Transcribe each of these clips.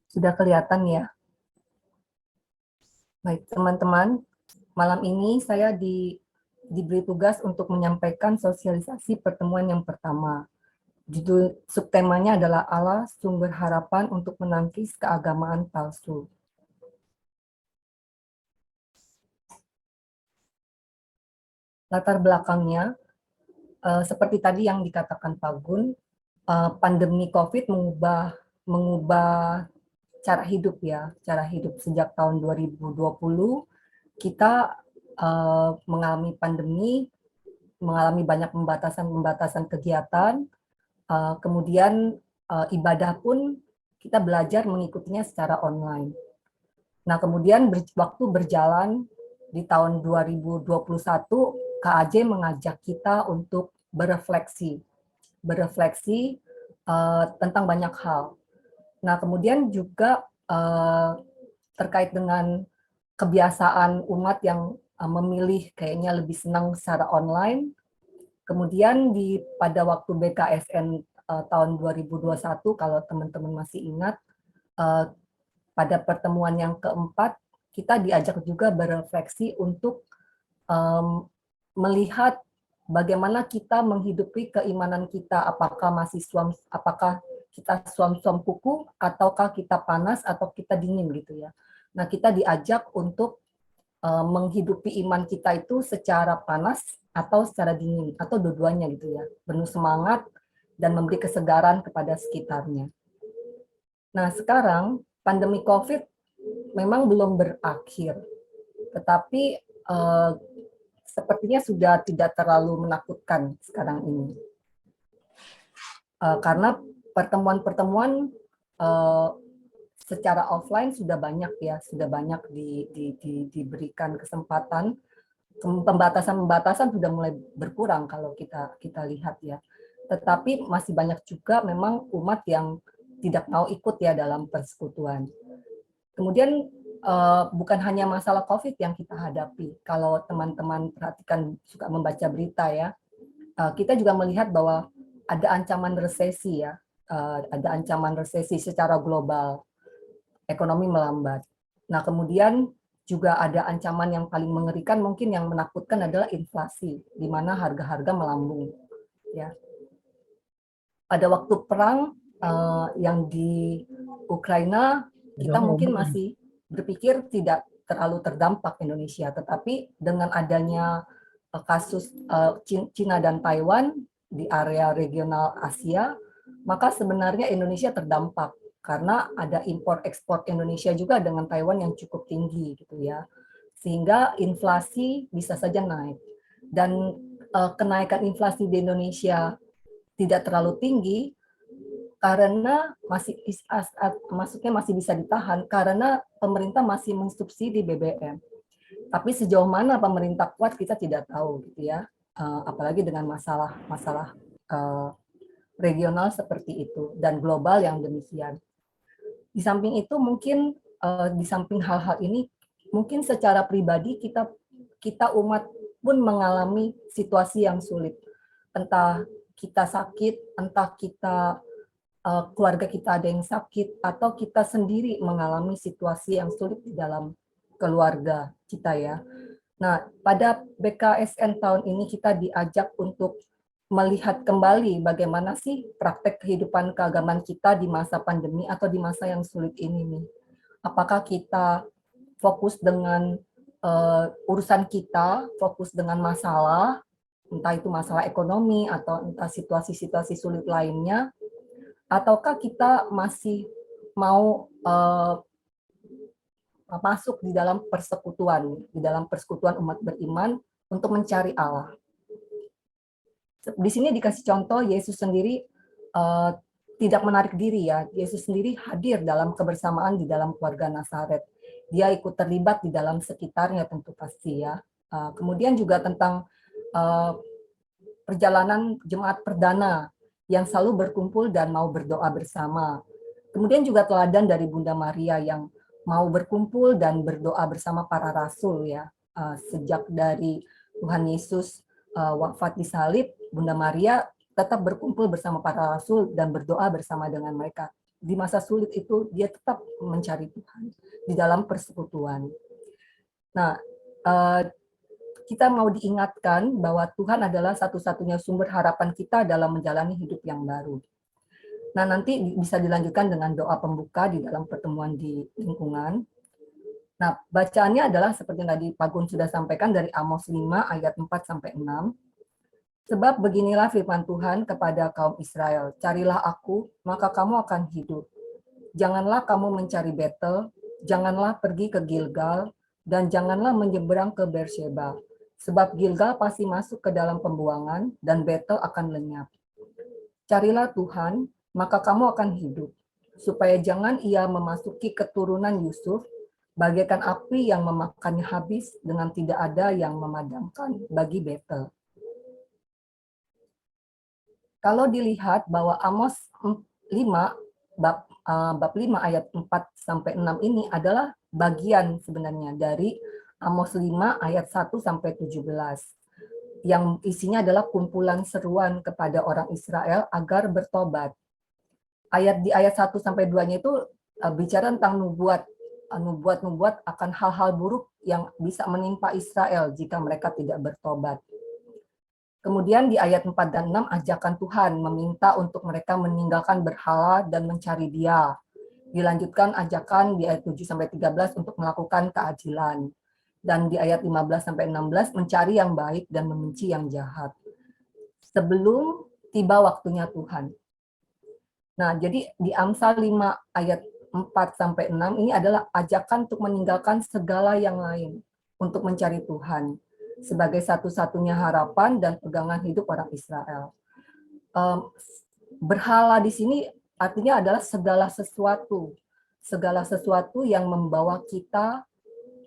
Sudah kelihatan ya? Baik, teman-teman, malam ini saya diberi tugas untuk menyampaikan sosialisasi pertemuan yang pertama. Judul subtemanya adalah Allah Sumber Harapan untuk Menangkis Keagamaan Palsu. Latar belakangnya, seperti tadi yang dikatakan Pak Gun, pandemi COVID mengubah cara hidup ya, cara hidup sejak tahun 2020 kita mengalami pandemi, mengalami banyak pembatasan-pembatasan kegiatan, kemudian ibadah pun kita belajar mengikutinya secara online. Nah, kemudian waktu berjalan di tahun 2021, KAJ mengajak kita untuk berefleksi tentang banyak hal. Nah, kemudian juga terkait dengan kebiasaan umat yang memilih kayaknya lebih senang secara online. Kemudian pada waktu BKSN tahun 2021, kalau teman-teman masih ingat, pada pertemuan yang keempat, kita diajak juga berefleksi untuk melihat bagaimana kita menghidupi keimanan kita, apakah kita suam-suam kuku, ataukah kita panas, atau kita dingin gitu ya. Nah, kita diajak untuk menghidupi iman kita itu secara panas atau secara dingin, atau dua-duanya gitu ya, penuh semangat dan memberi kesegaran kepada sekitarnya. Nah, sekarang pandemi COVID memang belum berakhir, tetapi sepertinya sudah tidak terlalu menakutkan sekarang ini. Karena pertemuan-pertemuan secara offline sudah banyak ya, sudah banyak diberikan kesempatan. Pembatasan-pembatasan sudah mulai berkurang kalau kita lihat ya. Tetapi masih banyak juga memang umat yang tidak mau ikut ya dalam persekutuan. Kemudian bukan hanya masalah COVID yang kita hadapi. Kalau teman-teman perhatikan suka membaca berita ya, kita juga melihat bahwa ada ancaman resesi ya, ada ancaman resesi secara global, ekonomi melambat. Nah, kemudian juga ada ancaman yang paling mengerikan, mungkin yang menakutkan adalah inflasi, di mana harga-harga melambung. Ya. Pada waktu perang yang di Ukraina, kita mungkin masih berpikir tidak terlalu terdampak Indonesia, tetapi dengan adanya kasus Cina dan Taiwan di area regional Asia, maka sebenarnya Indonesia terdampak karena ada impor ekspor Indonesia juga dengan Taiwan yang cukup tinggi gitu ya, sehingga inflasi bisa saja naik. Dan kenaikan inflasi di Indonesia tidak terlalu tinggi karena maksudnya masih bisa ditahan karena pemerintah masih mensubsidi BBM. Tapi sejauh mana pemerintah kuat kita tidak tahu gitu ya, apalagi dengan masalah regional seperti itu dan global yang demikian. Di samping itu mungkin di samping hal-hal ini mungkin secara pribadi kita umat pun mengalami situasi yang sulit. Entah kita sakit, entah kita keluarga kita ada yang sakit, atau kita sendiri mengalami situasi yang sulit di dalam keluarga kita ya. Nah, pada BKSN tahun ini kita diajak untuk melihat kembali bagaimana sih praktek kehidupan keagamaan kita di masa pandemi atau di masa yang sulit ini nih. Apakah kita fokus dengan urusan kita, fokus dengan masalah, entah itu masalah ekonomi atau entah situasi-situasi sulit lainnya, ataukah kita masih mau masuk di dalam persekutuan umat beriman untuk mencari Allah. Di sini dikasih contoh Yesus sendiri tidak menarik diri ya. Yesus sendiri hadir dalam kebersamaan di dalam keluarga Nazaret. Dia ikut terlibat di dalam sekitarnya tentu pasti ya. Kemudian juga tentang perjalanan jemaat perdana yang selalu berkumpul dan mau berdoa bersama. Kemudian juga teladan dari Bunda Maria yang mau berkumpul dan berdoa bersama para rasul ya. Sejak dari Tuhan Yesus wafat di salib, Bunda Maria tetap berkumpul bersama para rasul dan berdoa bersama dengan mereka. di masa sulit itu dia tetap mencari Tuhan di dalam persekutuan. Nah, kita mau diingatkan bahwa Tuhan adalah satu-satunya sumber harapan kita dalam menjalani hidup yang baru. Nah, nanti bisa dilanjutkan dengan doa pembuka di dalam pertemuan di lingkungan. Nah, bacaannya adalah seperti yang tadi Pak Gun sudah sampaikan dari Amos 5 ayat 4-6. Sebab beginilah firman Tuhan kepada kaum Israel, carilah aku, maka kamu akan hidup. Janganlah kamu mencari Betel, janganlah pergi ke Gilgal, dan janganlah menyeberang ke Beersheba. Sebab Gilgal pasti masuk ke dalam pembuangan, dan Betel akan lenyap. Carilah Tuhan, maka kamu akan hidup. Supaya jangan ia memasuki keturunan Yusuf, bagaikan api yang memakannya habis dengan tidak ada yang memadamkan bagi Betel. Kalau dilihat bahwa Amos 5 bab 5 ayat 4-6 ini adalah bagian sebenarnya dari Amos 5 ayat 1-17 yang isinya adalah kumpulan seruan kepada orang Israel agar bertobat. Di ayat 1-2-nya itu bicara tentang nubuat akan hal-hal buruk yang bisa menimpa Israel jika mereka tidak bertobat. Kemudian di ayat 4 dan 6, ajakan Tuhan meminta untuk mereka meninggalkan berhala dan mencari Dia. Dilanjutkan ajakan di ayat 7-13 untuk melakukan keadilan. Dan di ayat 15-16 mencari yang baik dan membenci yang jahat. Sebelum tiba waktunya Tuhan. Nah, jadi di Amsal 5 ayat 4-6 ini adalah ajakan untuk meninggalkan segala yang lain untuk mencari Tuhan sebagai satu-satunya harapan dan pegangan hidup orang Israel. Berhala di sini artinya adalah segala sesuatu yang membawa kita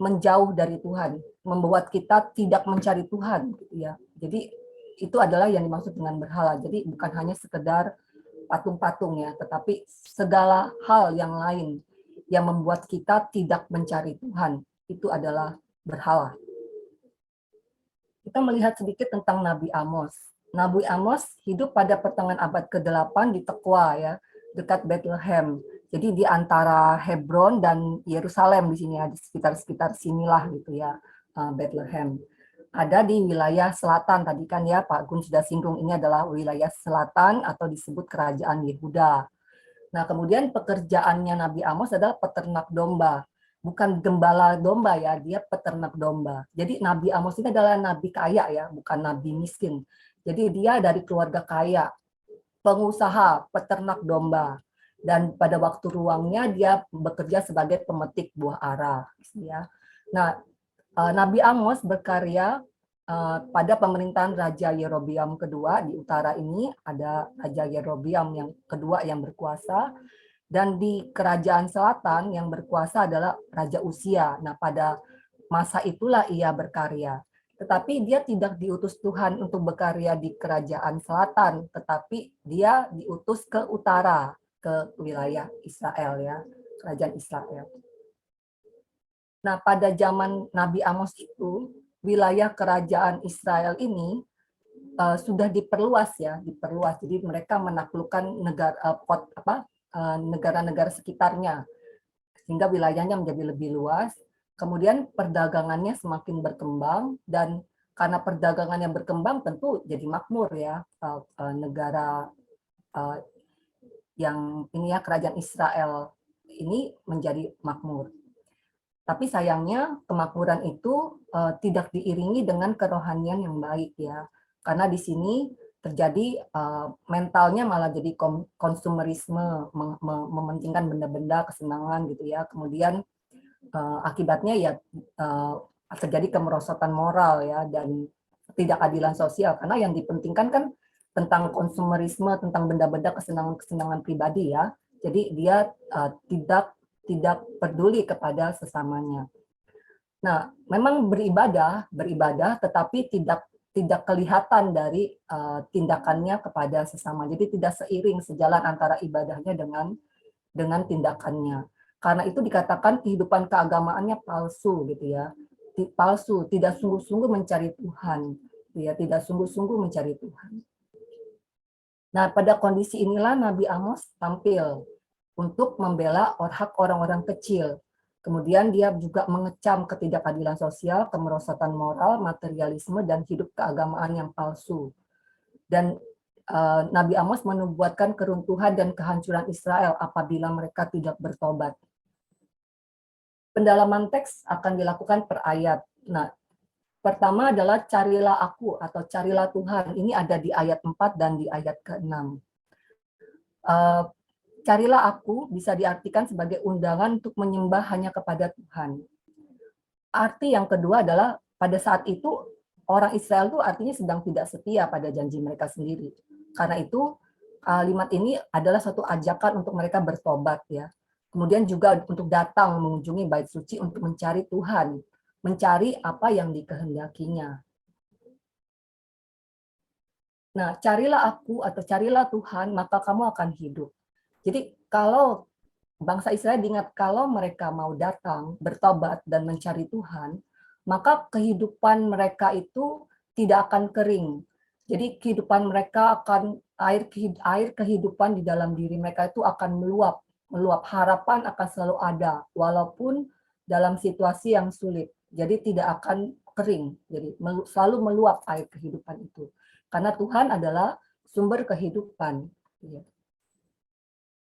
menjauh dari Tuhan, membuat kita tidak mencari Tuhan, gitu ya. Jadi itu adalah yang dimaksud dengan berhala. Jadi bukan hanya sekedar patung-patung ya, tetapi segala hal yang lain yang membuat kita tidak mencari Tuhan, itu adalah berhala. Kita melihat sedikit tentang Nabi Amos. Nabi Amos hidup pada pertengahan abad ke-8 di Tekoa ya, dekat Bethlehem. Jadi di antara Hebron dan Yerusalem di sini ya, di sekitar sinilah gitu ya, Bethlehem. Ada di wilayah selatan tadi kan ya, Pak Gun sudah singgung, ini adalah wilayah selatan atau disebut kerajaan Yehuda. Nah, kemudian pekerjaannya Nabi Amos adalah peternak domba. Bukan gembala domba ya, dia peternak domba. Jadi Nabi Amos ini adalah nabi kaya ya, bukan nabi miskin. Jadi dia dari keluarga kaya, pengusaha, peternak domba. Dan pada waktu ruangnya dia bekerja sebagai pemetik buah ara. Ya. Nah, Nabi Amos berkarya pada pemerintahan Raja Yerobeam kedua. Di utara ini ada Raja Yerobeam yang kedua yang berkuasa. Dan di kerajaan selatan yang berkuasa adalah Raja Usia. Nah, pada masa itulah ia berkarya. Tetapi dia tidak diutus Tuhan untuk berkarya di kerajaan selatan, tetapi dia diutus ke utara, ke wilayah Israel ya, kerajaan Israel. Nah, pada zaman Nabi Amos itu, wilayah kerajaan Israel ini sudah diperluas ya, diperluas. Jadi mereka menaklukkan negara-negara sekitarnya, sehingga wilayahnya menjadi lebih luas. Kemudian perdagangannya semakin berkembang, dan karena perdagangannya berkembang tentu jadi makmur ya, negara yang ini ya, kerajaan Israel ini menjadi makmur. Tapi sayangnya kemakmuran itu tidak diiringi dengan kerohanian yang baik ya, karena di sini terjadi mentalnya malah jadi konsumerisme, mementingkan benda-benda kesenangan gitu ya. Kemudian akibatnya ya terjadi kemerosotan moral ya, dan ketidakadilan sosial, karena yang dipentingkan kan tentang konsumerisme, tentang benda-benda kesenangan pribadi ya. Jadi dia tidak peduli kepada sesamanya. Nah, memang beribadah, tetapi tidak kelihatan dari tindakannya kepada sesama. Jadi tidak seiring, sejalan antara ibadahnya dengan tindakannya. Karena itu dikatakan kehidupan keagamaannya palsu gitu ya. Palsu, tidak sungguh-sungguh mencari Tuhan. Ya, tidak sungguh-sungguh mencari Tuhan. Nah, pada kondisi inilah Nabi Amos tampil untuk membela hak orang-orang kecil. Kemudian dia juga mengecam ketidakadilan sosial, kemerosotan moral, materialisme, dan hidup keagamaan yang palsu. Dan Nabi Amos menubuatkan keruntuhan dan kehancuran Israel apabila mereka tidak bertobat. Pendalaman teks akan dilakukan per ayat. Nah, pertama adalah carilah aku atau carilah Tuhan. Ini ada di ayat 4 dan di ayat ke-6. Carilah aku bisa diartikan sebagai undangan untuk menyembah hanya kepada Tuhan. Arti yang kedua adalah pada saat itu orang Israel itu artinya sedang tidak setia pada janji mereka sendiri. Karena itu kalimat ini adalah suatu ajakan untuk mereka bertobat ya. Kemudian juga untuk datang mengunjungi bait suci untuk mencari Tuhan, mencari apa yang dikehendakinya. Nah, carilah aku atau carilah Tuhan, maka kamu akan hidup. Jadi kalau bangsa Israel diingat kalau mereka mau datang, bertobat, dan mencari Tuhan, maka kehidupan mereka itu tidak akan kering. Jadi kehidupan mereka akan, air kehidupan di dalam diri mereka itu akan meluap. Harapan akan selalu ada, walaupun dalam situasi yang sulit. Jadi tidak akan kering, jadi selalu meluap air kehidupan itu. Karena Tuhan adalah sumber kehidupan.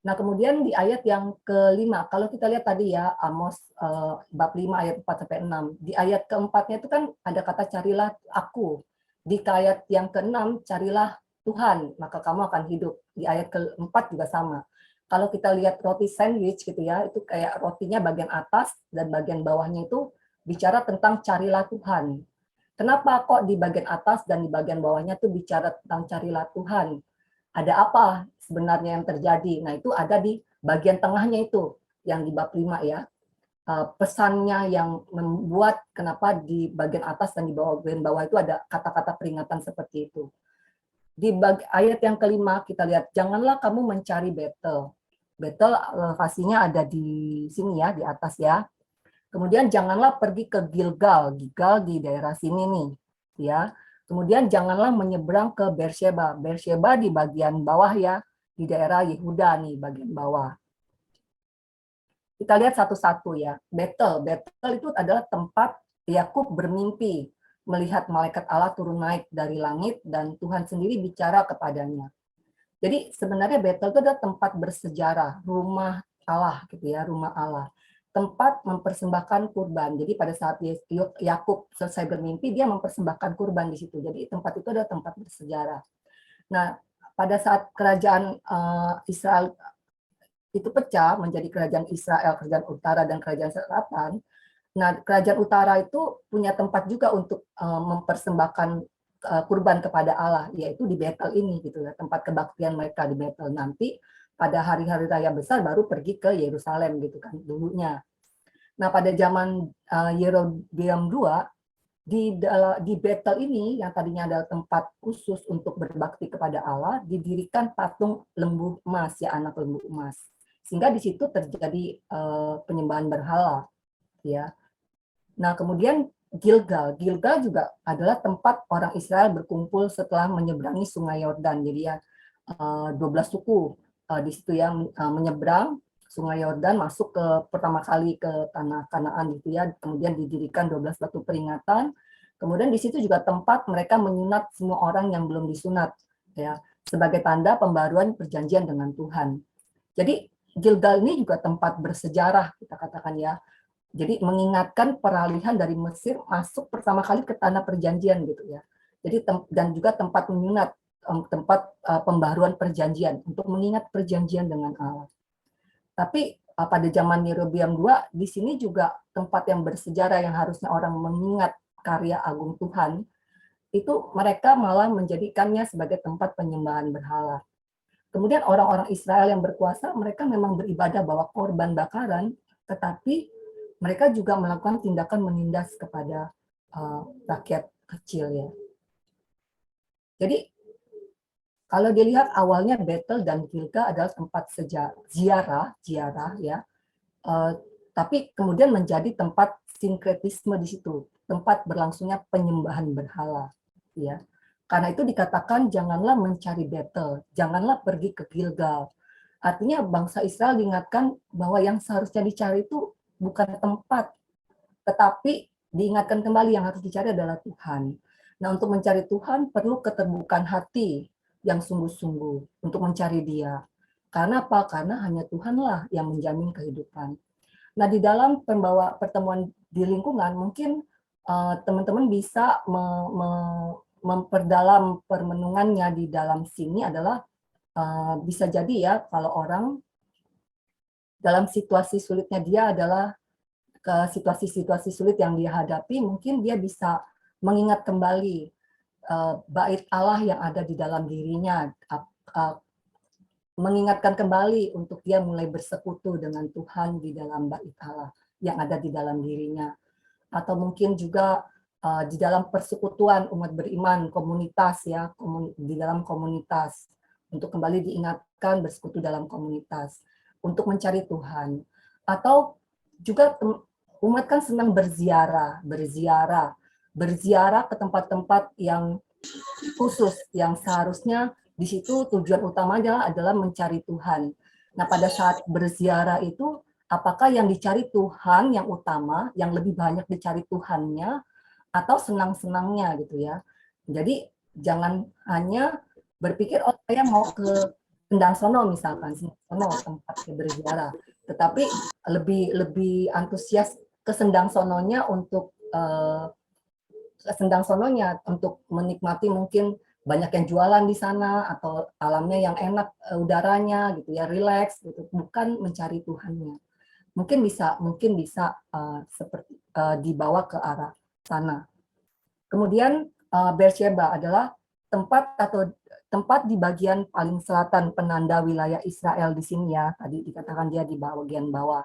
Nah, kemudian di ayat yang kelima, kalau kita lihat tadi ya, Amos bab 5 ayat 4 sampai 6. Di ayat keempatnya itu kan ada kata carilah aku. Di ayat yang keenam, carilah Tuhan, maka kamu akan hidup. Di ayat keempat juga sama. Kalau kita lihat roti sandwich gitu ya, itu kayak rotinya bagian atas dan bagian bawahnya itu bicara tentang carilah Tuhan. Kenapa kok di bagian atas dan di bagian bawahnya tuh bicara tentang carilah Tuhan? Ada apa sebenarnya yang terjadi? Nah, itu ada di bagian tengahnya itu, yang di bab 5 ya. Pesannya yang membuat kenapa di bagian atas dan di bagian bawah itu ada kata-kata peringatan seperti itu. Di ayat yang kelima kita lihat, janganlah kamu mencari Betel. Betel lokasinya ada di sini ya, di atas ya. Kemudian janganlah pergi ke Gilgal, Gilgal di daerah sini nih, ya. Kemudian janganlah menyeberang ke Beersheba. Beersheba di bagian bawah ya, di daerah Yehuda nih, bagian bawah. Kita lihat satu-satu ya. Betel itu adalah tempat Yakub bermimpi melihat malaikat Allah turun naik dari langit dan Tuhan sendiri bicara kepadanya. Jadi sebenarnya Betel itu adalah tempat bersejarah, rumah Allah gitu ya, rumah Allah. Tempat mempersembahkan kurban. Jadi pada saat Yakub selesai bermimpi, dia mempersembahkan kurban di situ. Jadi tempat itu adalah tempat bersejarah. Nah, pada saat kerajaan Israel itu pecah menjadi kerajaan Israel, kerajaan utara dan kerajaan selatan. Nah, kerajaan utara itu punya tempat juga untuk mempersembahkan kurban kepada Allah, yaitu di Betel ini gitu ya, tempat kebaktian mereka di Betel. Nanti pada hari-hari raya besar baru pergi ke Yerusalem gitu kan dulunya. Nah, pada zaman Yerobeam II di Betel ini yang tadinya adalah tempat khusus untuk berbakti kepada Allah, didirikan patung lembu emas ya, anak lembu emas. Sehingga di situ terjadi penyembahan berhala ya. Nah, kemudian Gilgal juga adalah tempat orang Israel berkumpul setelah menyeberangi Sungai Yordan. Jadi ya 12 suku di situ yang menyeberang Sungai Yordan masuk ke pertama kali ke tanah Kanaan gitu ya. Kemudian didirikan 12 batu peringatan. Kemudian di situ juga tempat mereka menyunat semua orang yang belum disunat ya, sebagai tanda pembaruan perjanjian dengan Tuhan. Jadi Gilgal ini juga tempat bersejarah kita katakan ya. Jadi mengingatkan peralihan dari Mesir masuk pertama kali ke tanah perjanjian gitu ya. Jadi dan juga tempat menyunat, tempat pembaruan perjanjian untuk mengingat perjanjian dengan Allah. Tapi pada zaman Yerobeam II di sini juga tempat yang bersejarah yang harusnya orang mengingat karya agung Tuhan, itu mereka malah menjadikannya sebagai tempat penyembahan berhala. Kemudian orang-orang Israel yang berkuasa, mereka memang beribadah bawa korban bakaran, tetapi mereka juga melakukan tindakan menindas kepada rakyat kecil ya. Jadi kalau dilihat awalnya Betel dan Gilgal adalah tempat ziarah ya, tapi kemudian menjadi tempat sinkretisme di situ, tempat berlangsungnya penyembahan berhala ya. Karena itu dikatakan janganlah mencari Betel, janganlah pergi ke Gilgal. Artinya bangsa Israel diingatkan bahwa yang seharusnya dicari itu bukan tempat, tetapi diingatkan kembali yang harus dicari adalah Tuhan. Nah, untuk mencari Tuhan perlu keterbukaan hati yang sungguh-sungguh untuk mencari Dia. Karena apa? Karena hanya Tuhanlah yang menjamin kehidupan. Nah, di dalam pertemuan di lingkungan, mungkin teman-teman bisa memperdalam permenungannya di dalam sini adalah bisa jadi ya kalau orang dalam situasi sulitnya dia adalah ke situasi-situasi sulit yang dia hadapi, mungkin dia bisa mengingat kembali bait Allah yang ada di dalam dirinya, mengingatkan kembali untuk dia mulai bersekutu dengan Tuhan di dalam bait Allah yang ada di dalam dirinya. Atau mungkin juga di dalam persekutuan umat beriman, komunitas ya, di dalam komunitas, untuk kembali diingatkan bersekutu dalam komunitas, untuk mencari Tuhan. Atau juga umat kan senang berziarah ke tempat-tempat yang khusus, yang seharusnya di situ tujuan utamanya adalah mencari Tuhan. Nah, pada saat berziarah itu, apakah yang dicari Tuhan yang utama, yang lebih banyak dicari Tuhannya, atau senang-senangnya gitu ya. Jadi jangan hanya berpikir, oh saya mau ke Sendang Sono misalkan, Sendang Sono tempat berziarah, tetapi lebih antusias ke Sendang Sononya untuk Sendang Sononya untuk menikmati mungkin banyak yang jualan di sana atau alamnya yang enak, udaranya gitu ya, rileks gitu, bukan mencari Tuhannya. Mungkin bisa seperti dibawa ke arah sana. Kemudian Beersheba adalah tempat di bagian paling selatan penanda wilayah Israel di sini ya. Tadi dikatakan dia di bagian bawah.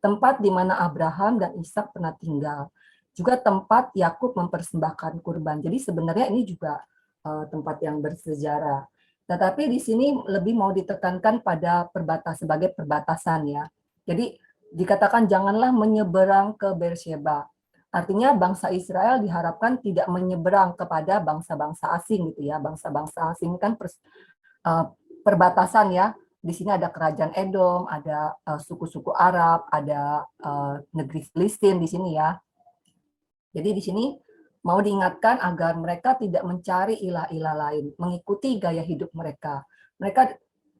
Tempat di mana Abraham dan Ishak pernah tinggal. Juga tempat Yakub mempersembahkan kurban. Jadi sebenarnya ini juga tempat yang bersejarah. Tetapi di sini lebih mau ditekankan pada sebagai perbatasan ya. Jadi dikatakan janganlah menyeberang ke Beersheba. Artinya bangsa Israel diharapkan tidak menyeberang kepada bangsa-bangsa asing gitu ya. Bangsa-bangsa asing kan perbatasan ya. Di sini ada kerajaan Edom, ada suku-suku Arab, ada negeri Filistin di sini ya. Jadi di sini mau diingatkan agar mereka tidak mencari ilah-ilah lain, mengikuti gaya hidup mereka. Mereka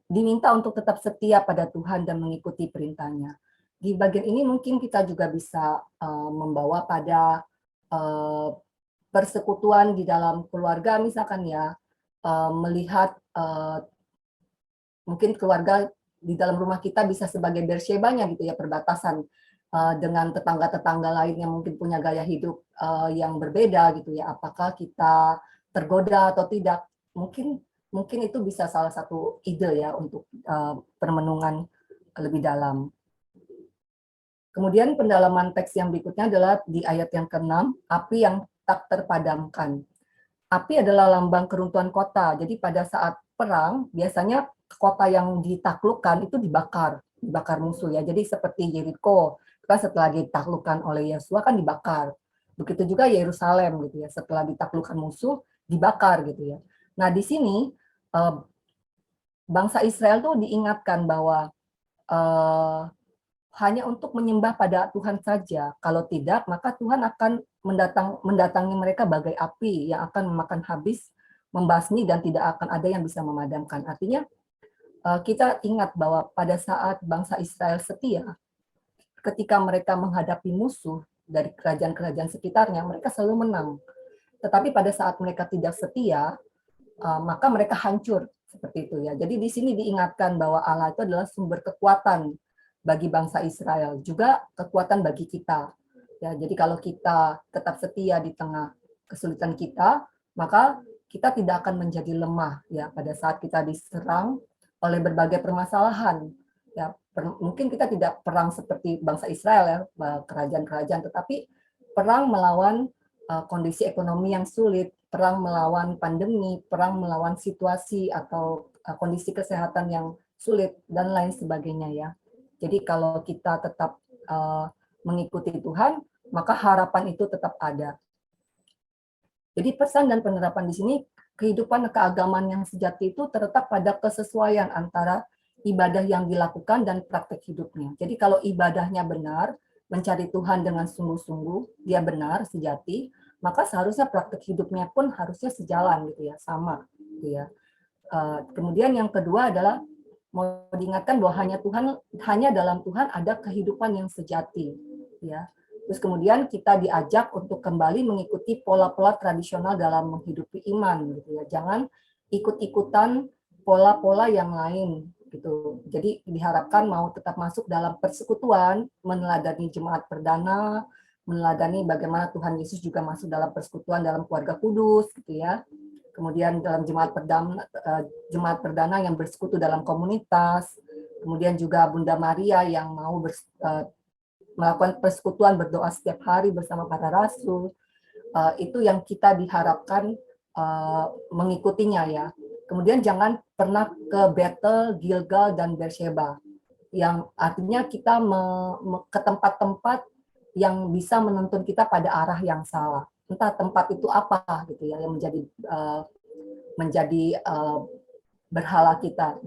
diminta untuk tetap setia pada Tuhan dan mengikuti perintahnya. Di bagian ini mungkin kita juga bisa membawa pada persekutuan di dalam keluarga misalkan ya, melihat mungkin keluarga di dalam rumah kita bisa sebagai Beershebanya gitu ya, perbatasan dengan tetangga-tetangga lain yang mungkin punya gaya hidup yang berbeda gitu ya. Apakah kita tergoda atau tidak? Mungkin itu bisa salah satu ide ya untuk permenungan lebih dalam. Kemudian pendalaman teks yang berikutnya adalah di ayat yang ke-6, api yang tak terpadamkan. Api adalah lambang keruntuhan kota. Jadi pada saat perang, biasanya kota yang ditaklukkan itu dibakar musuh ya. Jadi seperti Jericho, kan setelah ditaklukkan oleh Yosua kan dibakar. Begitu juga Yerusalem gitu ya, setelah ditaklukkan musuh dibakar gitu ya. Nah, di sini bangsa Israel tuh diingatkan bahwa hanya untuk menyembah pada Tuhan saja. Kalau tidak, maka Tuhan akan mendatangi mereka bagai api yang akan memakan habis, membasmi, dan tidak akan ada yang bisa memadamkan. Artinya, kita ingat bahwa pada saat bangsa Israel setia, ketika mereka menghadapi musuh dari kerajaan-kerajaan sekitarnya, mereka selalu menang. Tetapi pada saat mereka tidak setia, maka mereka hancur seperti itu ya. Jadi di sini diingatkan bahwa Allah itu adalah sumber kekuatan bagi bangsa Israel, juga kekuatan bagi kita. Ya, jadi kalau kita tetap setia di tengah kesulitan kita, maka kita tidak akan menjadi lemah ya pada saat kita diserang oleh berbagai permasalahan. Ya, mungkin kita tidak perang seperti bangsa Israel ya, kerajaan-kerajaan, tetapi perang melawan kondisi ekonomi yang sulit, perang melawan pandemi, perang melawan situasi atau kondisi kesehatan yang sulit, dan lain sebagainya ya. Jadi kalau kita tetap mengikuti Tuhan, maka harapan itu tetap ada. Jadi pesan dan penerapan di sini, kehidupan keagamaan yang sejati itu terletak pada kesesuaian antara ibadah yang dilakukan dan praktek hidupnya. Jadi kalau ibadahnya benar, mencari Tuhan dengan sungguh-sungguh, dia benar, sejati, maka seharusnya praktek hidupnya pun harusnya sejalan gitu ya, sama gitu ya. Kemudian yang kedua adalah mau diingatkan bahwa hanya dalam Tuhan ada kehidupan yang sejati ya. Terus kemudian kita diajak untuk kembali mengikuti pola-pola tradisional dalam menghidupi iman gitu ya. Jangan ikut-ikutan pola-pola yang lain gitu. Jadi diharapkan mau tetap masuk dalam persekutuan, meneladani jemaat perdana, meneladani bagaimana Tuhan Yesus juga masuk dalam persekutuan dalam keluarga kudus gitu ya. Kemudian dalam jemaat perdana yang bersekutu dalam komunitas, kemudian juga Bunda Maria yang mau melakukan persekutuan berdoa setiap hari bersama para rasul, itu yang kita diharapkan mengikutinya ya. Kemudian jangan pernah ke Bethel, Gilgal, dan Beersheba, yang artinya kita ke tempat-tempat yang bisa menuntun kita pada arah yang salah. Entah tempat itu apa gitu ya, yang menjadi berhala kita.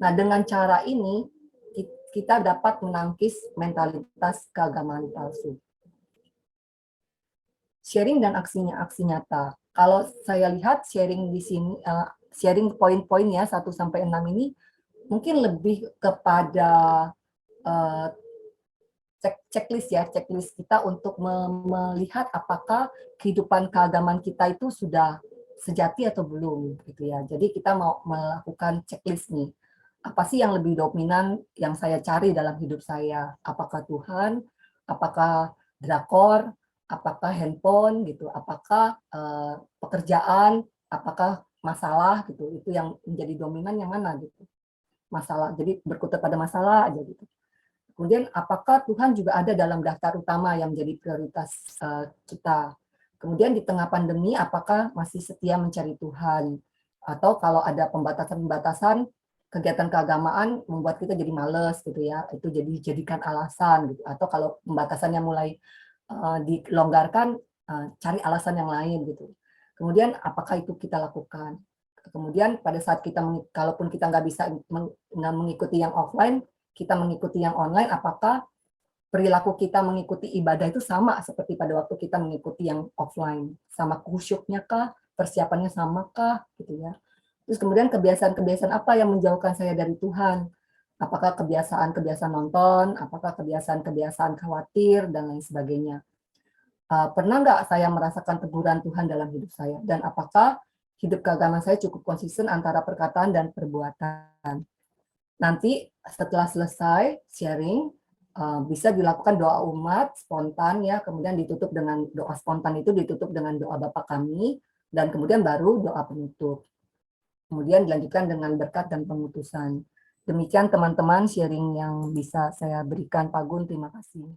Nah, dengan cara ini kita dapat menangkis mentalitas keagamaan palsu. Sharing dan aksi nyata. Kalau saya lihat sharing di sini, sharing poin-poinnya 1-6 ini mungkin lebih kepada checklist kita untuk melihat apakah kehidupan keagamaan kita itu sudah sejati atau belum gitu ya. Jadi kita mau melakukan checklist nih. Apa sih yang lebih dominan yang saya cari dalam hidup saya? Apakah Tuhan? Apakah drakor? Apakah handphone gitu? Apakah pekerjaan? Apakah masalah gitu? Itu yang menjadi dominan yang mana gitu? Masalah. Jadi berkutat pada masalah aja gitu. Kemudian apakah Tuhan juga ada dalam daftar utama yang menjadi prioritas kita? Kemudian di tengah pandemi apakah masih setia mencari Tuhan? Atau kalau ada pembatasan-pembatasan kegiatan keagamaan membuat kita jadi males gitu ya, itu dijadikan alasan gitu. Atau kalau pembatasannya mulai dilonggarkan, cari alasan yang lain gitu. Kemudian apakah itu kita lakukan? Kemudian pada saat kita, kalaupun kita nggak bisa mengikuti yang offline, kita mengikuti yang online, apakah perilaku kita mengikuti ibadah itu sama seperti pada waktu kita mengikuti yang offline? Sama khusyuknya kah? Persiapannya sama kah? Gitu ya. Terus kemudian kebiasaan-kebiasaan apa yang menjauhkan saya dari Tuhan? Apakah kebiasaan-kebiasaan nonton? Apakah kebiasaan-kebiasaan khawatir? Dan lain sebagainya. Pernah nggak saya merasakan teguran Tuhan dalam hidup saya? Dan apakah hidup keagamaan saya cukup konsisten antara perkataan dan perbuatan? Nanti setelah selesai sharing, bisa dilakukan doa umat spontan ya, kemudian ditutup dengan doa spontan itu ditutup dengan doa Bapa Kami, dan kemudian baru doa penutup. Kemudian dilanjutkan dengan berkat dan pengutusan. Demikian teman-teman sharing yang bisa saya berikan. Pak Gun, terima kasih.